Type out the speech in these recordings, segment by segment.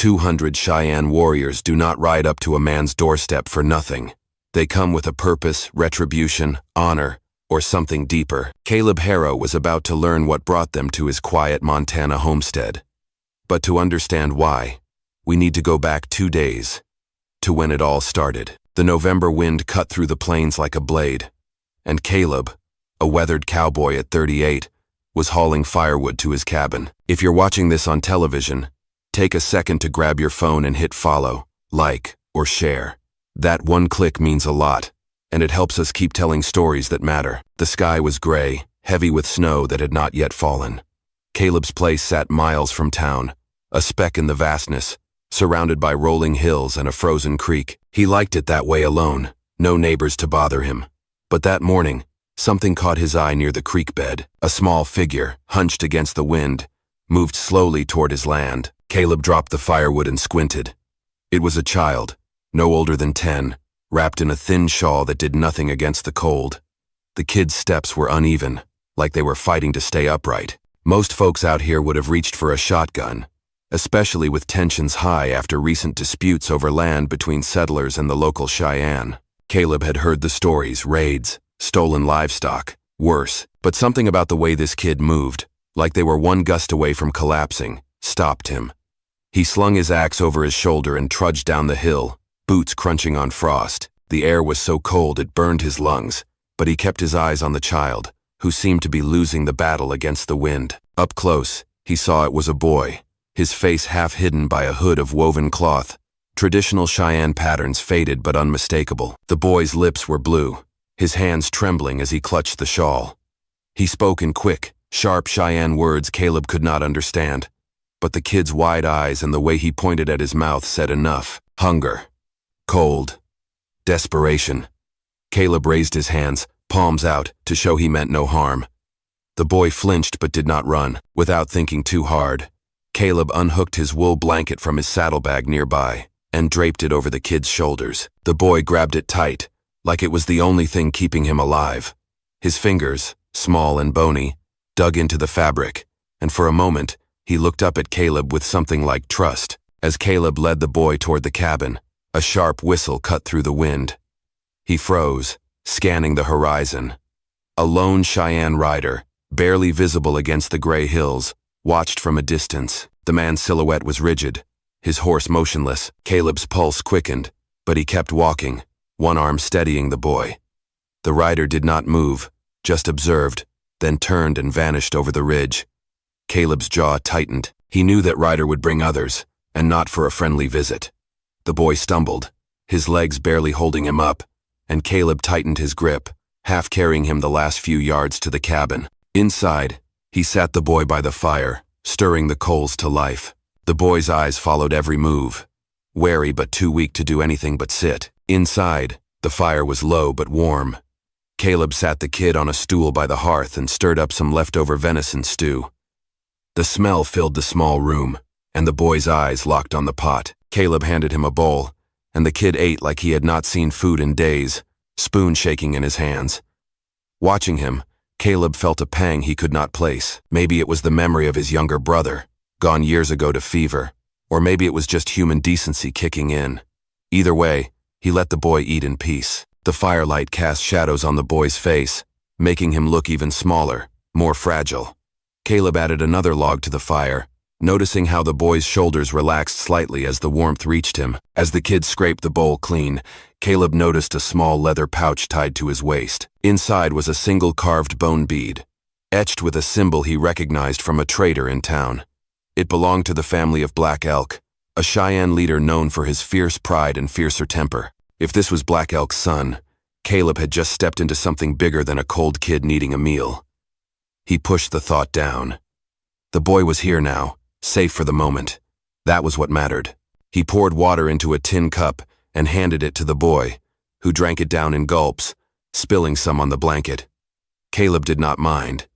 200 Cheyenne warriors do not ride up to a man's doorstep for nothing. They come with a purpose, retribution, honor, or something deeper. Caleb Harrow was about to learn what brought them to his quiet Montana homestead. But to understand why, we need to go back 2 days, to when it all started. The November wind cut through the plains like a blade, and Caleb, a weathered cowboy at 38, was hauling firewood to his cabin. If you're watching this on television, take a second to grab your phone and hit follow, like, or share. That one click means a lot, and it helps us keep telling stories that matter. The sky was gray, heavy with snow that had not yet fallen. Caleb's place sat miles from town, a speck in the vastness, surrounded by rolling hills and a frozen creek. He liked it that way alone, no neighbors to bother him. But that morning, something caught his eye near the creek bed. A small figure, hunched against the wind, moved slowly toward his land. Caleb dropped the firewood and squinted. It was a child, no older than 10, wrapped in a thin shawl that did nothing against the cold. The kid's steps were uneven, like they were fighting to stay upright. Most folks out here would have reached for a shotgun, especially with tensions high after recent disputes over land between settlers and the local Cheyenne. Caleb had heard the stories, raids, stolen livestock, worse, but something about the way this kid moved, like they were one gust away from collapsing, stopped him. He slung his axe over his shoulder and trudged down the hill, boots crunching on frost. The air was so cold it burned his lungs, but he kept his eyes on the child, who seemed to be losing the battle against the wind. Up close, he saw it was a boy, his face half hidden by a hood of woven cloth. Traditional Cheyenne patterns faded but unmistakable. The boy's lips were blue, his hands trembling as he clutched the shawl. He spoke in quick, sharp Cheyenne words Caleb could not understand, but the kid's wide eyes and the way he pointed at his mouth said enough. Hunger. Cold. Desperation. Caleb raised his hands, palms out, to show he meant no harm. The boy flinched but did not run. Without thinking too hard, Caleb unhooked his wool blanket from his saddlebag nearby and draped it over the kid's shoulders. The boy grabbed it tight, like it was the only thing keeping him alive. His fingers, small and bony, dug into the fabric, and for a moment, he looked up at Caleb with something like trust. As Caleb led the boy toward the cabin, a sharp whistle cut through the wind. He froze, scanning the horizon. A lone Cheyenne rider, barely visible against the gray hills, watched from a distance. The man's silhouette was rigid, his horse motionless. Caleb's pulse quickened, but he kept walking, one arm steadying the boy. The rider did not move, just observed, then turned and vanished over the ridge. Caleb's jaw tightened. He knew that rider would bring others, and not for a friendly visit. The boy stumbled, his legs barely holding him up, and Caleb tightened his grip, half carrying him the last few yards to the cabin. Inside, he sat the boy by the fire, stirring the coals to life. The boy's eyes followed every move, wary but too weak to do anything but sit. Inside, the fire was low but warm. Caleb sat the kid on a stool by the hearth and stirred up some leftover venison stew. The smell filled the small room, and the boy's eyes locked on the pot. Caleb handed him a bowl, and the kid ate like he had not seen food in days, spoon shaking in his hands. Watching him, Caleb felt a pang he could not place. Maybe it was the memory of his younger brother, gone years ago to fever, or maybe it was just human decency kicking in. Either way, he let the boy eat in peace. The firelight cast shadows on the boy's face, making him look even smaller, more fragile. Caleb added another log to the fire, noticing how the boy's shoulders relaxed slightly as the warmth reached him. As the kid scraped the bowl clean, Caleb noticed a small leather pouch tied to his waist. Inside was a single carved bone bead, etched with a symbol he recognized from a trader in town. It belonged to the family of Black Elk, a Cheyenne leader known for his fierce pride and fiercer temper. If this was Black Elk's son, Caleb had just stepped into something bigger than a cold kid needing a meal. He pushed the thought down. The boy was here now, safe for the moment. That was what mattered. He poured water into a tin cup and handed it to the boy, who drank it down in gulps, spilling some on the blanket. Caleb did not mind.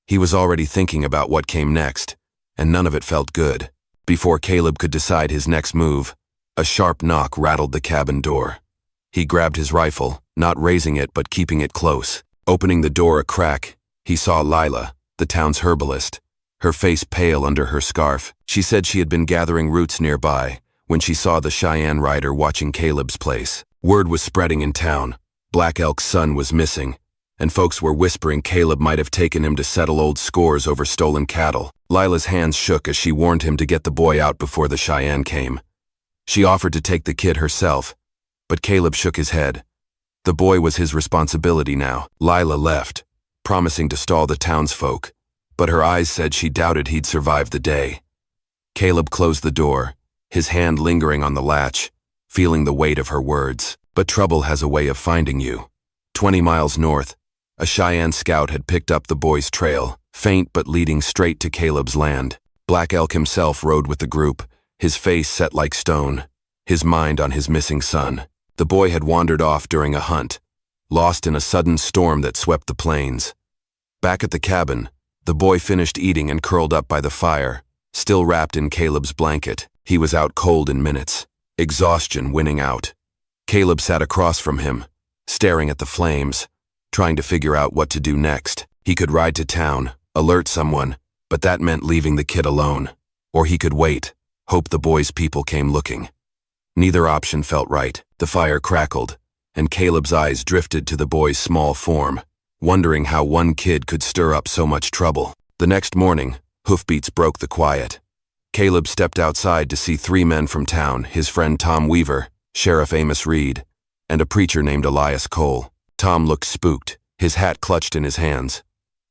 He was already thinking about what came next, and none of it felt good. Before Caleb could decide his next move, a sharp knock rattled the cabin door. He grabbed his rifle, not raising it but keeping it close. Opening the door a crack, he saw Lila, the town's herbalist, her face pale under her scarf. She said she had been gathering roots nearby when she saw the Cheyenne rider watching Caleb's place. Word was spreading in town. Black Elk's son was missing, and folks were whispering Caleb might have taken him to settle old scores over stolen cattle. Lila's hands shook as she warned him to get the boy out before the Cheyenne came. She offered to take the kid herself, but Caleb shook his head. The boy was his responsibility now. Lila left, promising to stall the townsfolk, but her eyes said she doubted he'd survive the day. Caleb closed the door, his hand lingering on the latch, feeling the weight of her words. But trouble has a way of finding you. 20 miles north, a Cheyenne scout had picked up the boy's trail, faint but leading straight to Caleb's land. Black Elk himself rode with the group, his face set like stone, his mind on his missing son. The boy had wandered off during a hunt, lost in a sudden storm that swept the plains. Back at the cabin, the boy finished eating and curled up by the fire, still wrapped in Caleb's blanket. He was out cold in minutes, exhaustion winning out. Caleb sat across from him, staring at the flames, trying to figure out what to do next. He could ride to town, alert someone, but that meant leaving the kid alone. Or he could wait, hope the boy's people came looking. Neither option felt right. The fire crackled, and Caleb's eyes drifted to the boy's small form, wondering how one kid could stir up so much trouble. The next morning, hoofbeats broke the quiet. Caleb stepped outside to see 3 men from town, his friend Tom Weaver, Sheriff Amos Reed, and a preacher named Elias Cole. Tom looked spooked, his hat clutched in his hands.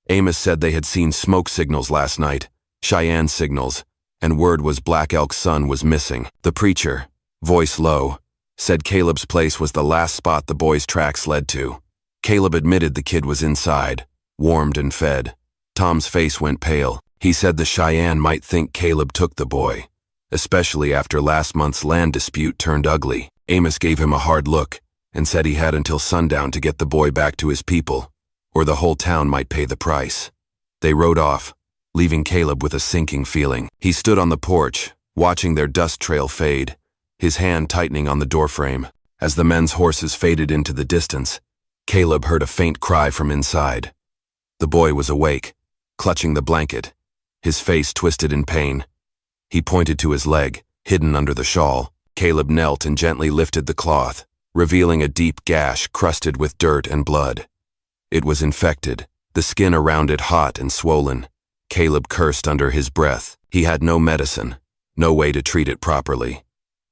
Amos said they had seen smoke signals last night, Cheyenne signals, and word was Black Elk's son was missing. The preacher, voice low, said Caleb's place was the last spot the boy's tracks led to. Caleb admitted the kid was inside, warmed and fed. Tom's face went pale. He said the Cheyenne might think Caleb took the boy, especially after last month's land dispute turned ugly. Amos gave him a hard look and said he had until sundown to get the boy back to his people, or the whole town might pay the price. They rode off, leaving Caleb with a sinking feeling. He stood on the porch, watching their dust trail fade, his hand tightening on the doorframe. As the men's horses faded into the distance, Caleb heard a faint cry from inside. The boy was awake, clutching the blanket, his face twisted in pain. He pointed to his leg, hidden under the shawl. Caleb knelt and gently lifted the cloth, revealing a deep gash crusted with dirt and blood. It was infected, the skin around it hot and swollen. Caleb cursed under his breath. He had no medicine, no way to treat it properly.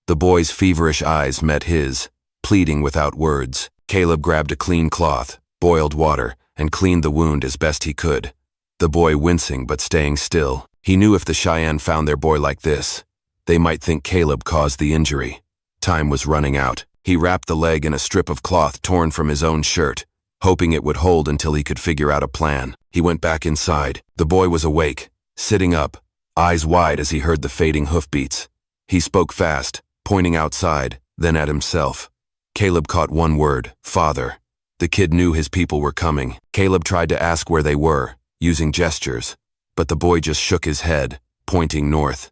The boy's feverish eyes met his, pleading without words. Caleb grabbed a clean cloth, boiled water, and cleaned the wound as best he could. The boy wincing but staying still. He knew if the Cheyenne found their boy like this, they might think Caleb caused the injury. Time was running out. He wrapped the leg in a strip of cloth torn from his own shirt, hoping it would hold until he could figure out a plan. He went back inside. The boy was awake, sitting up, eyes wide as he heard the fading hoofbeats. He spoke fast, pointing outside, then at himself. Caleb caught one word, father. The kid knew his people were coming. Caleb tried to ask where they were, using gestures, but the boy just shook his head, pointing north.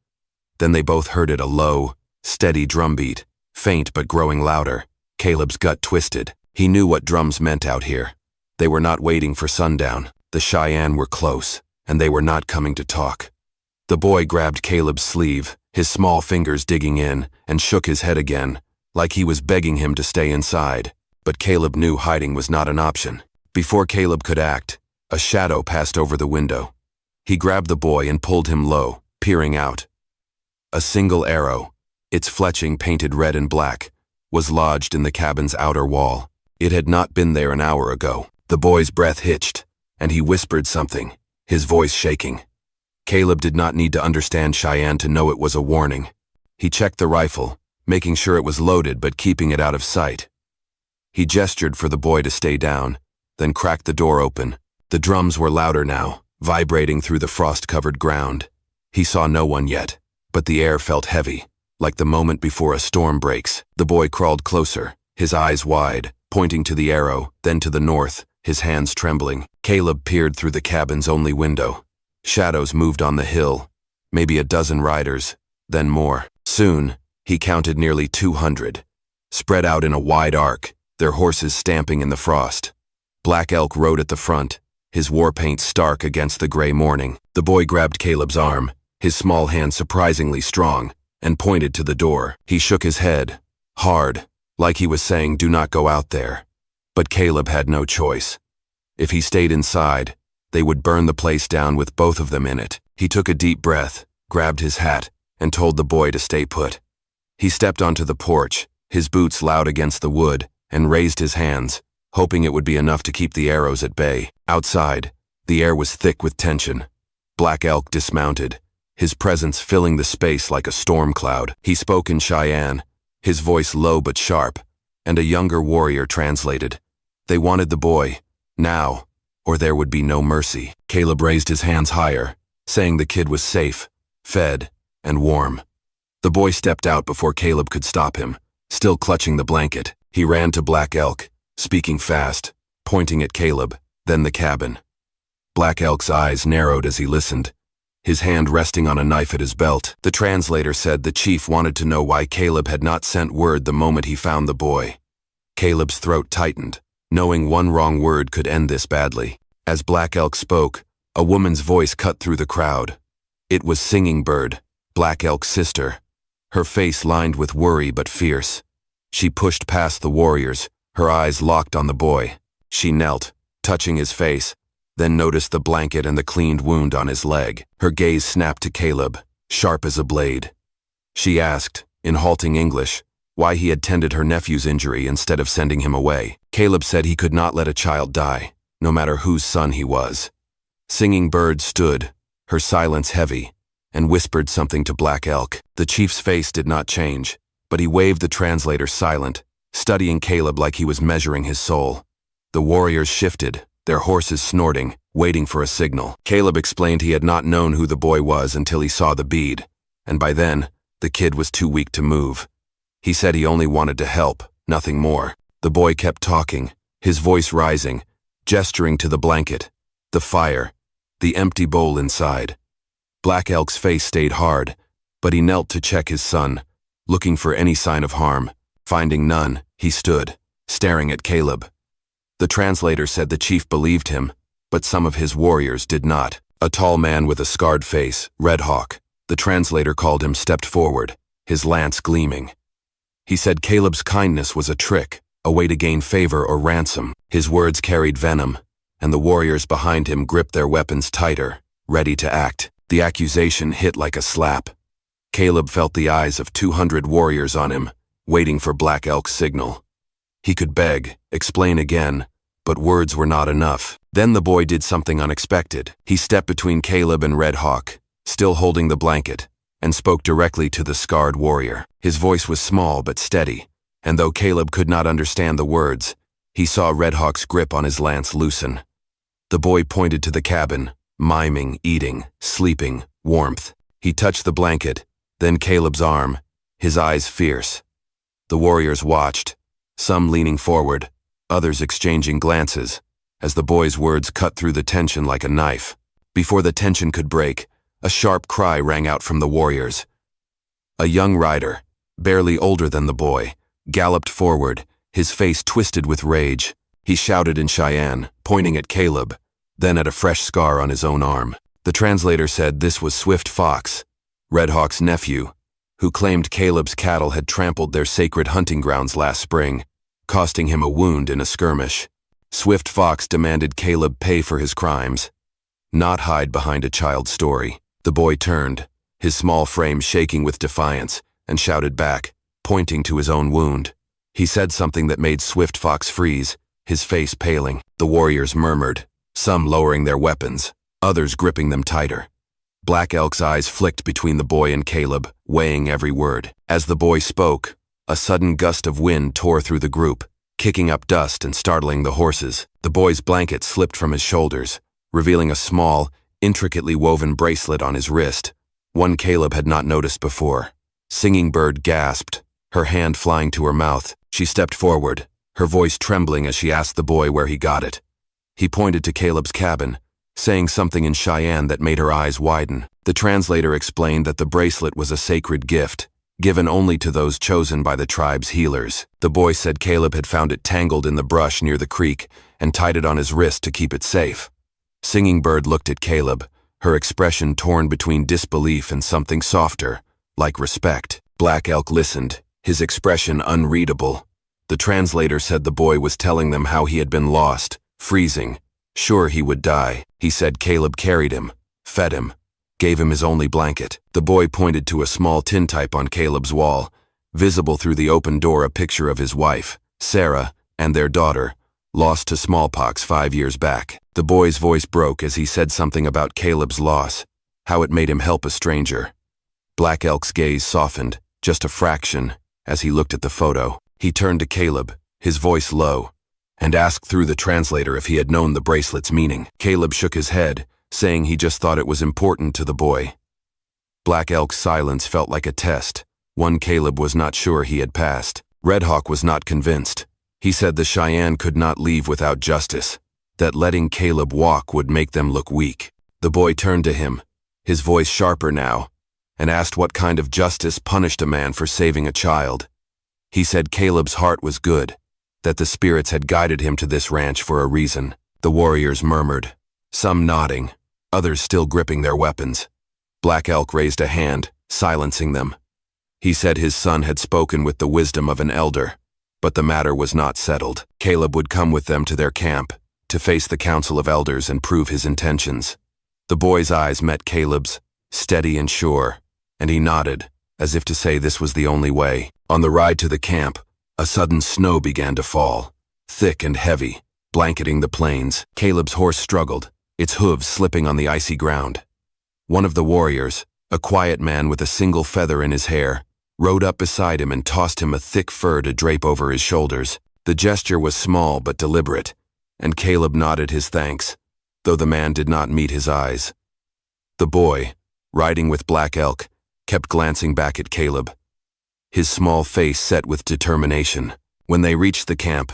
Then they both heard it, a low, steady drumbeat, faint but growing louder. Caleb's gut twisted. He knew what drums meant out here. They were not waiting for sundown. The Cheyenne were close, and they were not coming to talk. The boy grabbed Caleb's sleeve, his small fingers digging in, and shook his head again, like he was begging him to stay inside. But Caleb knew hiding was not an option. Before Caleb could act, a shadow passed over the window. He grabbed the boy and pulled him low, peering out. A single arrow, its fletching painted red and black, was lodged in the cabin's outer wall. It had not been there an hour ago. The boy's breath hitched, and he whispered something, his voice shaking. Caleb did not need to understand Cheyenne to know it was a warning. He checked the rifle, making sure it was loaded but keeping it out of sight. He gestured for the boy to stay down, then cracked the door open. The drums were louder now, vibrating through the frost-covered ground. He saw no one yet, but the air felt heavy, like the moment before a storm breaks. The boy crawled closer, his eyes wide, pointing to the arrow, then to the north, his hands trembling. Caleb peered through the cabin's only window. Shadows moved on the hill, maybe a dozen riders, then more. Soon, he counted nearly 200, spread out in a wide arc, their horses stamping in the frost. Black Elk rode at the front, his war paint stark against the gray morning. The boy grabbed Caleb's arm, his small hand surprisingly strong, and pointed to the door. He shook his head, hard, like he was saying, "Do not go out there." But Caleb had no choice. If he stayed inside, they would burn the place down with both of them in it. He took a deep breath, grabbed his hat, and told the boy to stay put. He stepped onto the porch, his boots loud against the wood, and raised his hands, hoping it would be enough to keep the arrows at bay. Outside, the air was thick with tension. Black Elk dismounted, his presence filling the space like a storm cloud. He spoke in Cheyenne, his voice low but sharp, and a younger warrior translated. They wanted the boy, now, or there would be no mercy. Caleb raised his hands higher, saying the kid was safe, fed, and warm. The boy stepped out before Caleb could stop him, still clutching the blanket. He ran to Black Elk, speaking fast, pointing at Caleb, then the cabin. Black Elk's eyes narrowed as he listened, his hand resting on a knife at his belt. The translator said the chief wanted to know why Caleb had not sent word the moment he found the boy. Caleb's throat tightened, knowing one wrong word could end this badly. As Black Elk spoke, a woman's voice cut through the crowd. It was Singing Bird, Black Elk's sister, her face lined with worry but fierce. She pushed past the warriors, her eyes locked on the boy. She knelt, touching his face, then noticed the blanket and the cleaned wound on his leg. Her gaze snapped to Caleb, sharp as a blade. She asked, in halting English, why he had tended her nephew's injury instead of sending him away. Caleb said he could not let a child die, no matter whose son he was. Singing Bird stood, her silence heavy, and whispered something to Black Elk. The chief's face did not change, but he waved the translator silent, studying Caleb like he was measuring his soul. The warriors shifted, their horses snorting, waiting for a signal. Caleb explained he had not known who the boy was until he saw the bead, and by then, the kid was too weak to move. He said he only wanted to help, nothing more. The boy kept talking, his voice rising, gesturing to the blanket, the fire, the empty bowl inside. Black Elk's face stayed hard, but he knelt to check his son, looking for any sign of harm. Finding none, he stood, staring at Caleb. The translator said the chief believed him, but some of his warriors did not. A tall man with a scarred face, Red Hawk, the translator called him, stepped forward, his lance gleaming. He said Caleb's kindness was a trick, a way to gain favor or ransom. His words carried venom, and the warriors behind him gripped their weapons tighter, ready to act. The accusation hit like a slap. Caleb felt the eyes of 200 warriors on him, waiting for Black Elk's signal. He could beg, explain again, but words were not enough. Then the boy did something unexpected. He stepped between Caleb and Red Hawk, still holding the blanket, and spoke directly to the scarred warrior. His voice was small but steady, and though Caleb could not understand the words, he saw Red Hawk's grip on his lance loosen. The boy pointed to the cabin, miming, eating, sleeping, warmth. He touched the blanket, then Caleb's arm, his eyes fierce. The warriors watched, some leaning forward, others exchanging glances, as the boy's words cut through the tension like a knife. Before the tension could break, a sharp cry rang out from the warriors. A young rider, barely older than the boy, galloped forward, his face twisted with rage. He shouted in Cheyenne, pointing at Caleb, then at a fresh scar on his own arm. The translator said this was Swift Fox, Red Hawk's nephew, who claimed Caleb's cattle had trampled their sacred hunting grounds last spring, costing him a wound in a skirmish. Swift Fox demanded Caleb pay for his crimes, not hide behind a child's story. The boy turned, his small frame shaking with defiance, and shouted back, pointing to his own wound. He said something that made Swift Fox freeze, his face paling. The warriors murmured, some lowering their weapons, others gripping them tighter. Black Elk's eyes flicked between the boy and Caleb, weighing every word. As the boy spoke, a sudden gust of wind tore through the group, kicking up dust and startling the horses. The boy's blanket slipped from his shoulders, revealing a small, intricately woven bracelet on his wrist, one Caleb had not noticed before. Singing Bird gasped, her hand flying to her mouth. She stepped forward, her voice trembling as she asked the boy where he got it. He pointed to Caleb's cabin, saying something in Cheyenne that made her eyes widen. The translator explained that the bracelet was a sacred gift, given only to those chosen by the tribe's healers. The boy said Caleb had found it tangled in the brush near the creek and tied it on his wrist to keep it safe. Singing Bird looked at Caleb, her expression torn between disbelief and something softer, like respect. Black Elk listened, his expression unreadable. The translator said the boy was telling them how he had been lost, freezing, sure he would die. He said Caleb carried him, fed him, gave him his only blanket. The boy pointed to a small tintype on Caleb's wall, visible through the open door a picture of his wife, Sarah, and their daughter, lost to smallpox 5 years back. The boy's voice broke as he said something about Caleb's loss, how it made him help a stranger. Black Elk's gaze softened, just a fraction, as he looked at the photo. He turned to Caleb, his voice low, and asked through the translator if he had known the bracelet's meaning. Caleb shook his head, saying he just thought it was important to the boy. Black Elk's silence felt like a test, one Caleb was not sure he had passed. Red Hawk was not convinced. He said the Cheyenne could not leave without justice, that letting Caleb walk would make them look weak. The boy turned to him, his voice sharper now, and asked what kind of justice punished a man for saving a child. He said Caleb's heart was good, that the spirits had guided him to this ranch for a reason. The warriors murmured, some nodding, others still gripping their weapons. Black Elk raised a hand, silencing them. He said his son had spoken with the wisdom of an elder, but the matter was not settled. Caleb would come with them to their camp, to face the council of elders and prove his intentions. The boy's eyes met Caleb's, steady and sure, and he nodded, as if to say this was the only way. On the ride to the camp, a sudden snow began to fall, thick and heavy, blanketing the plains. Caleb's horse struggled, its hooves slipping on the icy ground. One of the warriors, a quiet man with a single feather in his hair, rode up beside him and tossed him a thick fur to drape over his shoulders. The gesture was small but deliberate, and Caleb nodded his thanks, though the man did not meet his eyes. The boy, riding with Black Elk, kept glancing back at Caleb, his small face set with determination. When they reached the camp,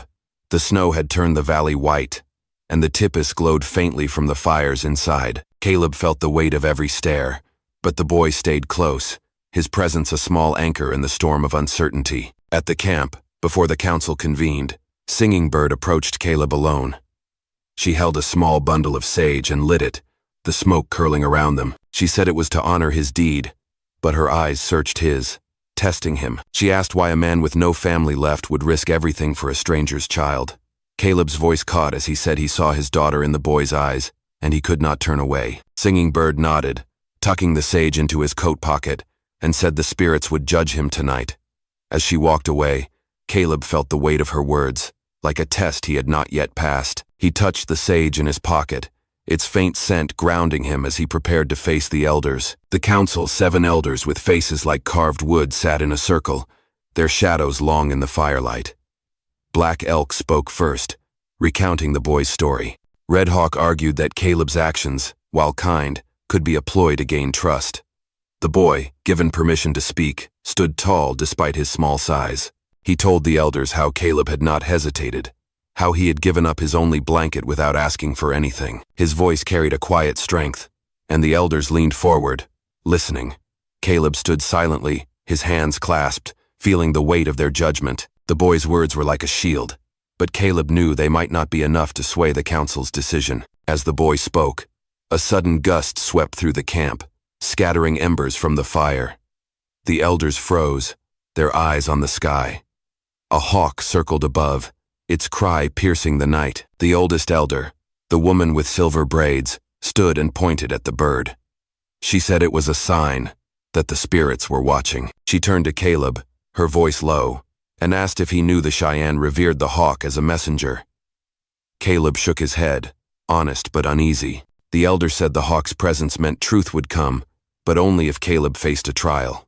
the snow had turned the valley white, and the tipis glowed faintly from the fires inside. Caleb felt the weight of every stare, but the boy stayed close, his presence a small anchor in the storm of uncertainty. At the camp, before the council convened, Singing Bird approached Caleb alone. She held a small bundle of sage and lit it, the smoke curling around them. She said it was to honor his deed, but her eyes searched his, testing him. She asked why a man with no family left would risk everything for a stranger's child. Caleb's voice caught as he said he saw his daughter in the boy's eyes, and he could not turn away. Singing Bird nodded, tucking the sage into his coat pocket, and said the spirits would judge him tonight. As she walked away, Caleb felt the weight of her words, like a test he had not yet passed. He touched the sage in his pocket, its faint scent grounding him as he prepared to face the elders. The council, 7 elders with faces like carved wood, sat in a circle, their shadows long in the firelight. Black Elk spoke first, recounting the boy's story. Red Hawk argued that Caleb's actions, while kind, could be a ploy to gain trust. The boy, given permission to speak, stood tall despite his small size. He told the elders how Caleb had not hesitated, how he had given up his only blanket without asking for anything. His voice carried a quiet strength, and the elders leaned forward, listening. Caleb stood silently, his hands clasped, feeling the weight of their judgment. The boy's words were like a shield, but Caleb knew they might not be enough to sway the council's decision. As the boy spoke, a sudden gust swept through the camp, scattering embers from the fire. The elders froze, their eyes on the sky. A hawk circled above, its cry piercing the night. The oldest elder, the woman with silver braids, stood and pointed at the bird. She said it was a sign that the spirits were watching. She turned to Caleb, her voice low, and asked if he knew the Cheyenne revered the hawk as a messenger. Caleb shook his head, honest but uneasy. The elder said the hawk's presence meant truth would come, but only if Caleb faced a trial.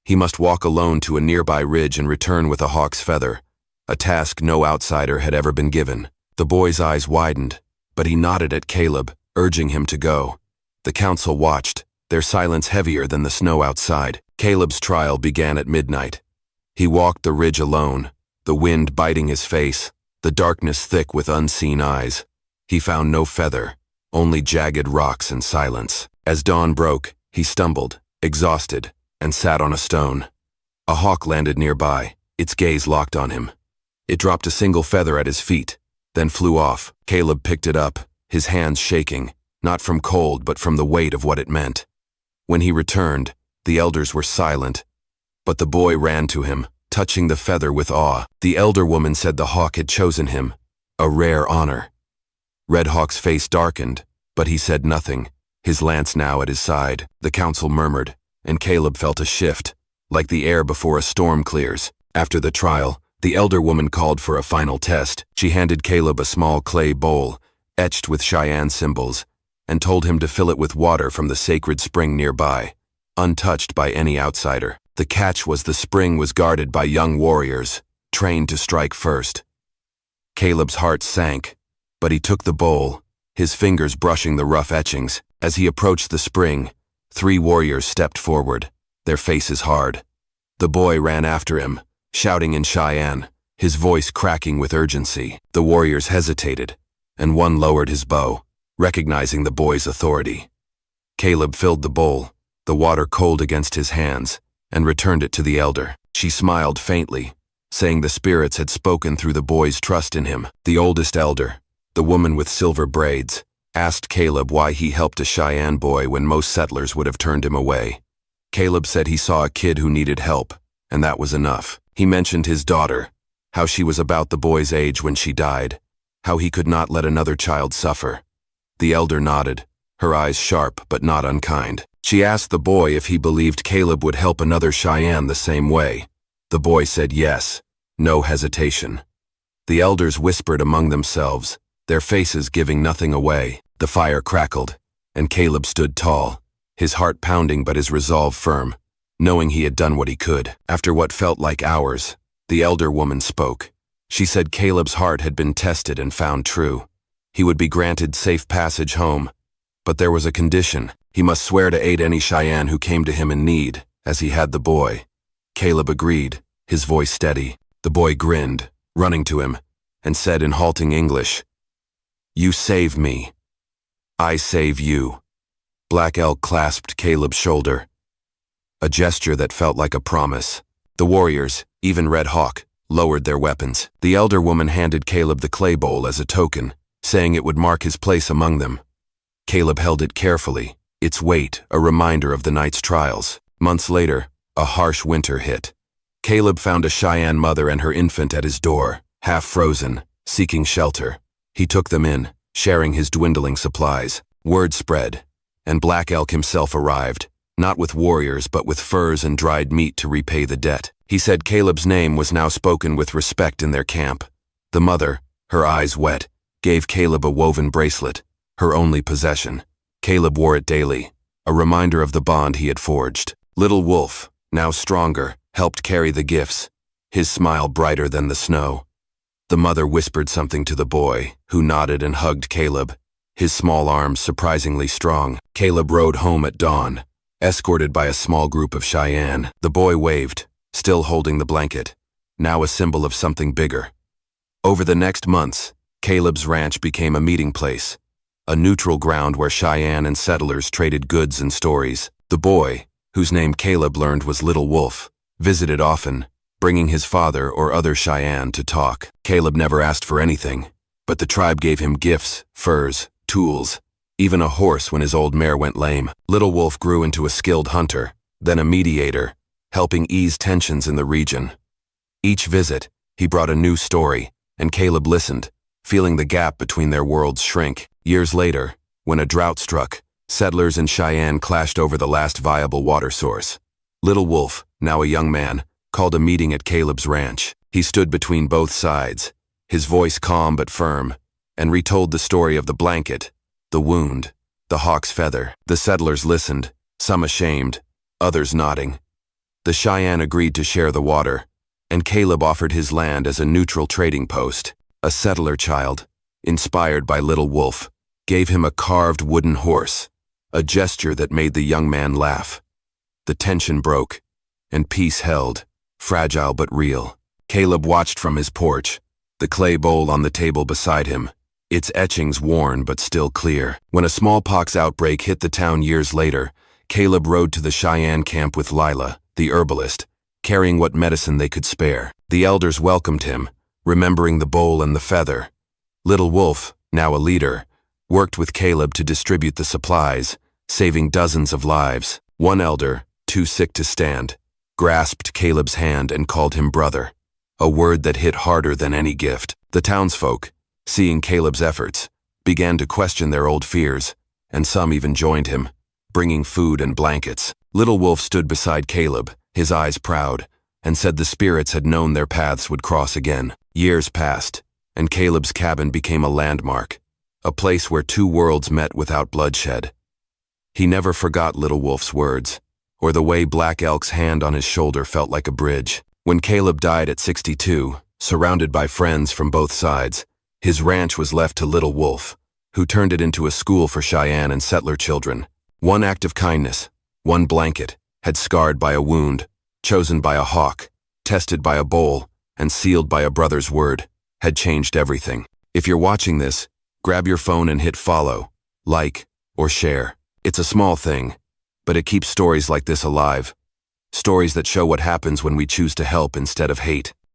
He must walk alone to a nearby ridge and return with a hawk's feather, a task no outsider had ever been given. The boy's eyes widened, but he nodded at Caleb, urging him to go. The council watched, their silence heavier than the snow outside. Caleb's trial began at midnight. He walked the ridge alone, the wind biting his face, the darkness thick with unseen eyes. He found no feather, only jagged rocks and silence. As dawn broke, he stumbled, exhausted, and sat on a stone. A hawk landed nearby, its gaze locked on him. It dropped a single feather at his feet, then flew off. Caleb picked it up, his hands shaking, not from cold but from the weight of what it meant. When he returned, the elders were silent, but the boy ran to him, touching the feather with awe. The elder woman said the hawk had chosen him, a rare honor. Red Hawk's face darkened, but he said nothing, his lance now at his side. The council murmured, and Caleb felt a shift, like the air before a storm clears. After the trial, the elder woman called for a final test. She handed Caleb a small clay bowl, etched with Cheyenne symbols, and told him to fill it with water from the sacred spring nearby, untouched by any outsider. The catch was the spring was guarded by young warriors, trained to strike first. Caleb's heart sank, but he took the bowl, his fingers brushing the rough etchings. As he approached the spring, 3 warriors stepped forward, their faces hard. The boy ran after him, shouting in Cheyenne, his voice cracking with urgency. The warriors hesitated, and one lowered his bow, recognizing the boy's authority. Caleb filled the bowl, the water cold against his hands, and returned it to the elder. She smiled faintly, saying the spirits had spoken through the boy's trust in him. The oldest elder, the woman with silver braids, asked Caleb why he helped a Cheyenne boy when most settlers would have turned him away. Caleb said he saw a kid who needed help, and that was enough. He mentioned his daughter, how she was about the boy's age when she died, how he could not let another child suffer. The elder nodded, her eyes sharp but not unkind. She asked the boy if he believed Caleb would help another Cheyenne the same way. The boy said yes, no hesitation. The elders whispered among themselves, their faces giving nothing away. The fire crackled, and Caleb stood tall, his heart pounding but his resolve firm, knowing he had done what he could. After what felt like hours, the elder woman spoke. She said Caleb's heart had been tested and found true. He would be granted safe passage home, but there was a condition. He must swear to aid any Cheyenne who came to him in need, as he had the boy. Caleb agreed, his voice steady. The boy grinned, running to him, and said in halting English, "You save me. I save you." Black Elk clasped Caleb's shoulder, a gesture that felt like a promise. The warriors, even Red Hawk, lowered their weapons. The elder woman handed Caleb the clay bowl as a token, saying it would mark his place among them. Caleb held it carefully, its weight a reminder of the night's trials. Months later, a harsh winter hit. Caleb found a Cheyenne mother and her infant at his door, half frozen, seeking shelter. He took them in, sharing his dwindling supplies. Word spread, and Black Elk himself arrived, not with warriors but with furs and dried meat to repay the debt. He said Caleb's name was now spoken with respect in their camp. The mother, her eyes wet, gave Caleb a woven bracelet, her only possession. Caleb wore it daily, a reminder of the bond he had forged. Little Wolf, now stronger, helped carry the gifts, his smile brighter than the snow. The mother whispered something to the boy, who nodded and hugged Caleb, his small arms surprisingly strong. Caleb rode home at dawn, escorted by a small group of Cheyenne. The boy waved, still holding the blanket, now a symbol of something bigger. Over the next months, Caleb's ranch became a meeting place, a neutral ground where Cheyenne and settlers traded goods and stories. The boy, whose name Caleb learned was Little Wolf, visited often, bringing his father or other Cheyenne to talk. Caleb never asked for anything, but the tribe gave him gifts, furs, tools, even a horse when his old mare went lame. Little Wolf grew into a skilled hunter, then a mediator, helping ease tensions in the region. Each visit, he brought a new story, and Caleb listened, feeling the gap between their worlds shrink. Years later, when a drought struck, settlers and Cheyenne clashed over the last viable water source. Little Wolf, now a young man, called a meeting at Caleb's ranch. He stood between both sides, his voice calm but firm, and retold the story of the blanket, the wound, the hawk's feather. The settlers listened, some ashamed, others nodding. The Cheyenne agreed to share the water, and Caleb offered his land as a neutral trading post. A settler child, inspired by Little Wolf, gave him a carved wooden horse, a gesture that made the young man laugh. The tension broke, and peace held, fragile but real. Caleb watched from his porch, the clay bowl on the table beside him, its etchings worn but still clear. When a smallpox outbreak hit the town years later, Caleb rode to the Cheyenne camp with Lila, the herbalist, carrying what medicine they could spare. The elders welcomed him, remembering the bowl and the feather. Little Wolf, now a leader, worked with Caleb to distribute the supplies, saving dozens of lives. One elder, too sick to stand, grasped Caleb's hand and called him brother, a word that hit harder than any gift. The townsfolk, seeing Caleb's efforts, began to question their old fears, and some even joined him, bringing food and blankets. Little Wolf stood beside Caleb, his eyes proud, and said the spirits had known their paths would cross again. Years passed, and Caleb's cabin became a landmark, a place where two worlds met without bloodshed. He never forgot Little Wolf's words, or the way Black Elk's hand on his shoulder felt like a bridge. When Caleb died at 62, surrounded by friends from both sides, his ranch was left to Little Wolf, who turned it into a school for Cheyenne and settler children. One act of kindness, one blanket, had scarred by a wound, chosen by a hawk, tested by a bowl, and sealed by a brother's word, had changed everything. If you're watching this, grab your phone and hit follow, like, or share. It's a small thing, but it keeps stories like this alive. Stories that show what happens when we choose to help instead of hate.